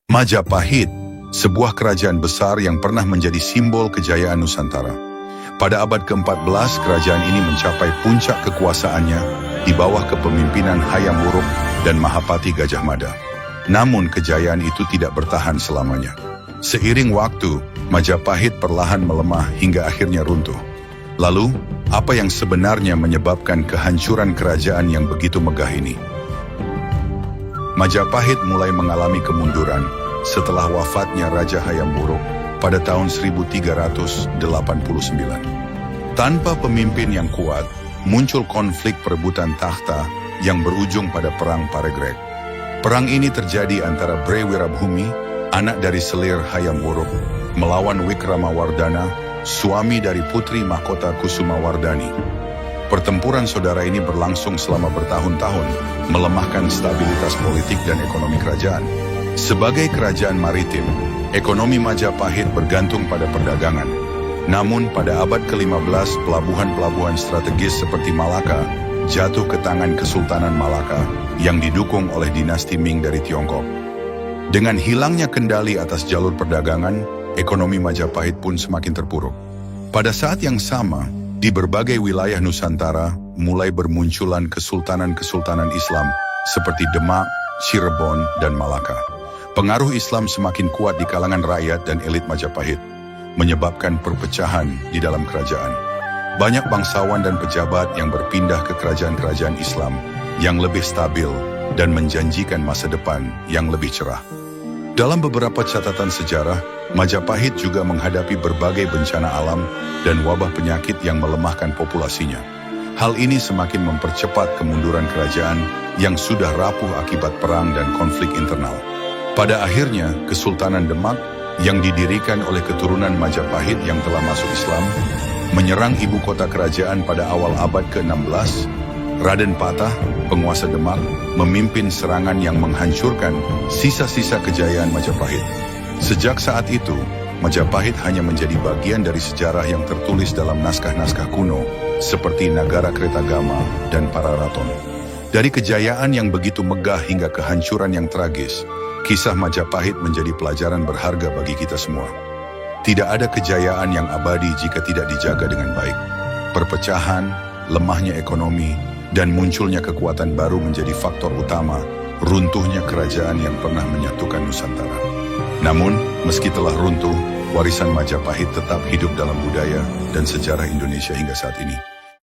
Majapahit, sebuah kerajaan besar yang pernah menjadi simbol kejayaan Nusantara. Pada abad ke-14, kerajaan ini mencapai puncak kekuasaannya di bawah kepemimpinan Hayam Wuruk dan Mahapati Gajah Mada. Namun kejayaan itu tidak bertahan selamanya. Seiring waktu, Majapahit perlahan melemah hingga akhirnya runtuh. Lalu, apa yang sebenarnya menyebabkan kehancuran kerajaan yang begitu megah ini? Majapahit mulai mengalami kemunduran setelah wafatnya Raja Hayam Wuruk pada tahun 1389. Tanpa pemimpin yang kuat, muncul konflik perebutan takhta yang berujung pada Perang Paregreg. Perang ini terjadi antara Bre Wirabhumi, anak dari selir Hayam Wuruk, melawan Wikramawardhana, suami dari Putri Mahkota Kusumawardhani. Pertempuran saudara ini berlangsung selama bertahun-tahun, melemahkan stabilitas politik dan ekonomi kerajaan. Sebagai kerajaan maritim, ekonomi Majapahit bergantung pada perdagangan. Namun pada abad ke-15, pelabuhan-pelabuhan strategis seperti Malaka jatuh ke tangan Kesultanan Malaka yang didukung oleh dinasti Ming dari Tiongkok. Dengan hilangnya kendali atas jalur perdagangan, ekonomi Majapahit pun semakin terpuruk. Pada saat yang sama, di berbagai wilayah Nusantara mulai bermunculan kesultanan-kesultanan Islam seperti Demak, Cirebon, dan Malaka. Pengaruh Islam semakin kuat di kalangan rakyat dan elit Majapahit, menyebabkan perpecahan di dalam kerajaan. Banyak bangsawan dan pejabat yang berpindah ke kerajaan-kerajaan Islam yang lebih stabil dan menjanjikan masa depan yang lebih cerah. Dalam beberapa catatan sejarah, Majapahit juga menghadapi berbagai bencana alam dan wabah penyakit yang melemahkan populasinya. Hal ini semakin mempercepat kemunduran kerajaan yang sudah rapuh akibat perang dan konflik internal. Pada akhirnya, Kesultanan Demak yang didirikan oleh keturunan Majapahit yang telah masuk Islam, menyerang ibu kota kerajaan pada awal abad ke-16. Raden Patah, penguasa Demak, memimpin serangan yang menghancurkan sisa-sisa kejayaan Majapahit. Sejak saat itu, Majapahit hanya menjadi bagian dari sejarah yang tertulis dalam naskah-naskah kuno, seperti Nagara Kretagama dan Pararaton. Dari kejayaan yang begitu megah hingga kehancuran yang tragis, kisah Majapahit menjadi pelajaran berharga bagi kita semua. Tidak ada kejayaan yang abadi jika tidak dijaga dengan baik. Perpecahan, lemahnya ekonomi, dan munculnya kekuatan baru menjadi faktor utama runtuhnya kerajaan yang pernah menyatukan Nusantara. Namun, meski telah runtuh, warisan Majapahit tetap hidup dalam budaya dan sejarah Indonesia hingga saat ini.